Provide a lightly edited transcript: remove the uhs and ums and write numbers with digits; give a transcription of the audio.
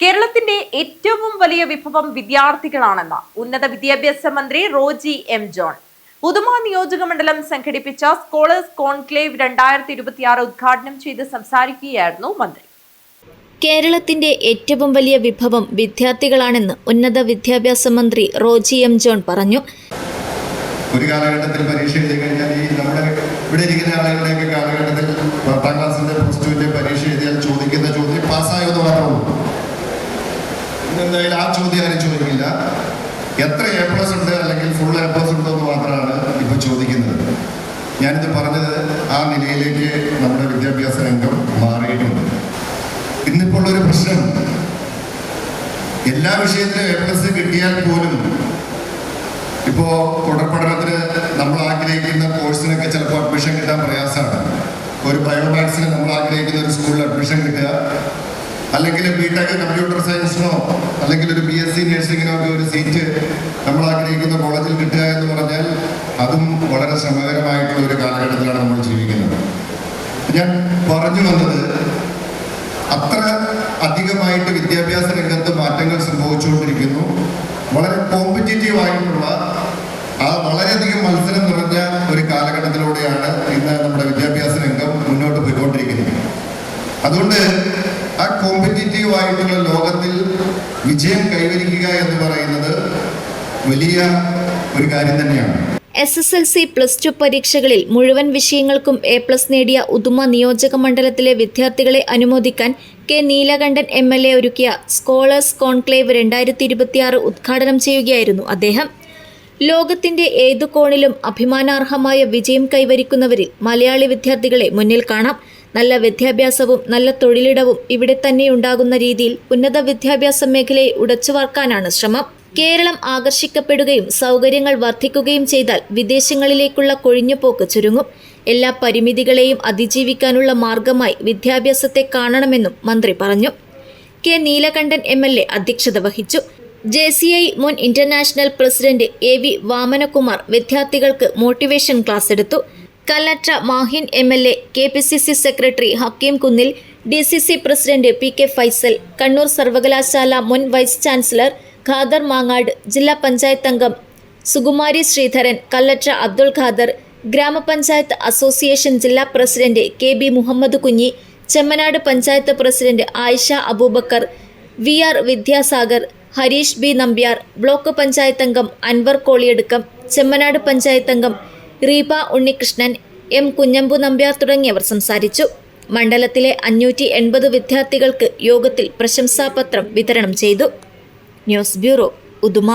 കേരളത്തിന്റെ ഏറ്റവും വലിയ വിഭവം വിദ്യാർത്ഥികളാണെന്ന് ഉന്നത വിദ്യാഭ്യാസ മന്ത്രി റോജി എം ജോൺ ഉദുമ നിയോജക മണ്ഡലം സംഘടിപ്പിച്ച സ്കോളേഴ്സ് കോൺക്ലേവ് 2026 ഉദ്ഘാടനം ചെയ്ത് സംസാരിക്കുകയായിരുന്നു മന്ത്രി. കേരളത്തിന്റെ ഏറ്റവും വലിയ വിഭവം വിദ്യാർത്ഥികളാണെന്ന് ഉന്നത വിദ്യാഭ്യാസ മന്ത്രി റോജി എം ജോൺ പറഞ്ഞു. ഒരു കാലഘട്ടത്തിൽ പരീക്ഷ എഴുതി കഴിഞ്ഞാൽ നമ്മുടെ ഇവിടെ ഇരിക്കുന്ന ആളുകളുടെയൊക്കെ കാലഘട്ടത്തിൽ 10ാം ക്ലാസ്സിന്റെ +2ന്റെ പരീക്ഷ എഴുതിയാൽ ചോദിക്കുന്ന ചോദ്യം പാസ്സായത് മാത്രമേ എന്തായാലും ആ ചോദ്യം ആരും ചോദിക്കില്ല. എത്ര A+ ഉണ്ട് അല്ലെങ്കിൽ ഫുൾ A+ ഉണ്ടോ എന്ന് മാത്രമാണ് ഇപ്പൊ ചോദിക്കുന്നത്. ഞാനിത് പറഞ്ഞത് ആ നിലയിലേക്ക് നമ്മുടെ വിദ്യാഭ്യാസ രംഗം മാറിയിട്ടുണ്ട്. ഇന്നിപ്പോൾ ഒരു പ്രശ്നം, എല്ലാ വിഷയത്തിലും A+ കിട്ടിയാൽ പോലും ഇപ്പോ തുടർ പഠനത്തിന് നമ്മൾ ആഗ്രഹിക്കുന്ന കോഴ്സിനൊക്കെ ചിലപ്പോൾ അഡ്മിഷൻ കിട്ടാൻ പ്രയാസമാണ്. ഒരു ബയോമാക്സിന് നമ്മൾ ആഗ്രഹിക്കുന്ന ഒരു സ്കൂളിൽ അഡ്മിഷൻ കിട്ടുക, അല്ലെങ്കിൽ ബിടെക് കമ്പ്യൂട്ടർ സയൻസിനോ അല്ലെങ്കിൽ ഒരു BSc നഴ്സിങ്ങിനോ ഒക്കെ ഒരു സീറ്റ് നമ്മൾ ആഗ്രഹിക്കുന്ന കോളേജിൽ കിട്ടുക എന്ന് പറഞ്ഞാൽ അതും വളരെ ശ്രമകരമായിട്ടുള്ള ഒരു കാലഘട്ടത്തിലാണ് നമ്മൾ ജീവിക്കുന്നത്. ഞാൻ പറഞ്ഞു വന്നത്, അത്ര അധികമായിട്ട് വിദ്യാഭ്യാസ രംഗത്ത് മാറ്റങ്ങൾ സംഭവിച്ചുകൊണ്ടിരിക്കുന്നു. വളരെ കോമ്പറ്റീറ്റീവ് ആയിട്ടുള്ള വളരെയധികം മത്സരം നിറഞ്ഞ ഒരു കാലഘട്ടത്തിലൂടെയാണ് ഇന്ന് നമ്മുടെ വിദ്യാഭ്യാസ രംഗം മുന്നോട്ട് പോയിക്കൊണ്ടിരിക്കുന്നത്. അതുകൊണ്ട് ആ കോമ്പറ്റീറ്റീവ് ആയിട്ടുള്ള ലോകത്തിൽ വിജയം കൈവരിക്കുക എന്ന് പറയുന്നത് വലിയ ഒരു കാര്യം തന്നെയാണ്. SSLC +2 പരീക്ഷകളിൽ മുഴുവൻ വിഷയങ്ങൾക്കും A+ നേടിയ ഉദുമ നിയോജക മണ്ഡലത്തിലെ വിദ്യാർത്ഥികളെ അനുമോദിക്കാൻ കെ നീലകണ്ഠൻ MLA ഒരുക്കിയ സ്കോളേഴ്സ് കോൺക്ലേവ് 2026 ഉദ്ഘാടനം ചെയ്യുകയായിരുന്നു അദ്ദേഹം. ലോകത്തിന്റെ ഏതു കോണിലും അഭിമാനാർഹമായ വിജയം കൈവരിക്കുന്നവരിൽ മലയാളി വിദ്യാർത്ഥികളെ മുന്നിൽ കാണാം. നല്ല വിദ്യാഭ്യാസവും നല്ല തൊഴിലിടവും ഇവിടെ തന്നെയുണ്ടാകുന്ന രീതിയിൽ ഉന്നത വിദ്യാഭ്യാസ മേഖലയെ ഉടച്ചുവാർക്കാനാണ് ശ്രമം. കേരളം ആകർഷിക്കപ്പെടുകയും സൗകര്യങ്ങൾ വർദ്ധിക്കുകയും ചെയ്താൽ വിദേശങ്ങളിലേക്കുള്ള കൊഴിഞ്ഞുപോക്ക് ചുരുങ്ങും. എല്ലാ പരിമിതികളെയും അതിജീവിക്കാനുള്ള മാർഗമായി വിദ്യാഭ്യാസത്തെ കാണണമെന്നും മന്ത്രി പറഞ്ഞു. കെ നീലകണ്ഠൻ MLA അധ്യക്ഷത വഹിച്ചു. JCI മുൻ ഇന്റർനാഷണൽ പ്രസിഡന്റ് AV വാമനകുമാർ വിദ്യാർത്ഥികൾക്ക് മോട്ടിവേഷൻ ക്ലാസ് എടുത്തു. Kallatra Mahin MLA, KPCC secretary Hakeem Kunnil, DCC president PK Faisal, Kannur സർവകലാശാല മുൻ വൈസ് ചാൻസലർ ഖാദർ മാങ്ങാട്, ജില്ലാ പഞ്ചായത്ത് അംഗം സുകുമാരി ശ്രീധരൻ, കല്ലട്ര അബ്ദുൾ ഖാദർ, ഗ്രാമപഞ്ചായത്ത് അസോസിയേഷൻ ജില്ലാ president KB Muhammad Kunhi, Chemmanad panchayat president Ayisha Aboobacker, VR Vidyasagar, Harish B Nambiar, block panchayat അംഗം അൻവർ കോളിയടുക്കം, ചെമ്മനാട് പഞ്ചായത്ത് അംഗം റീബ ഉണ്ണികൃഷ്ണൻ, M കുഞ്ഞമ്പു നമ്പ്യാർ തുടങ്ങിയവർ സംസാരിച്ചു. മണ്ഡലത്തിലെ 580 വിദ്യാർത്ഥികൾക്ക് യോഗത്തിൽ പ്രശംസാപത്രം വിതരണം ചെയ്തു. News bureau, Uduma.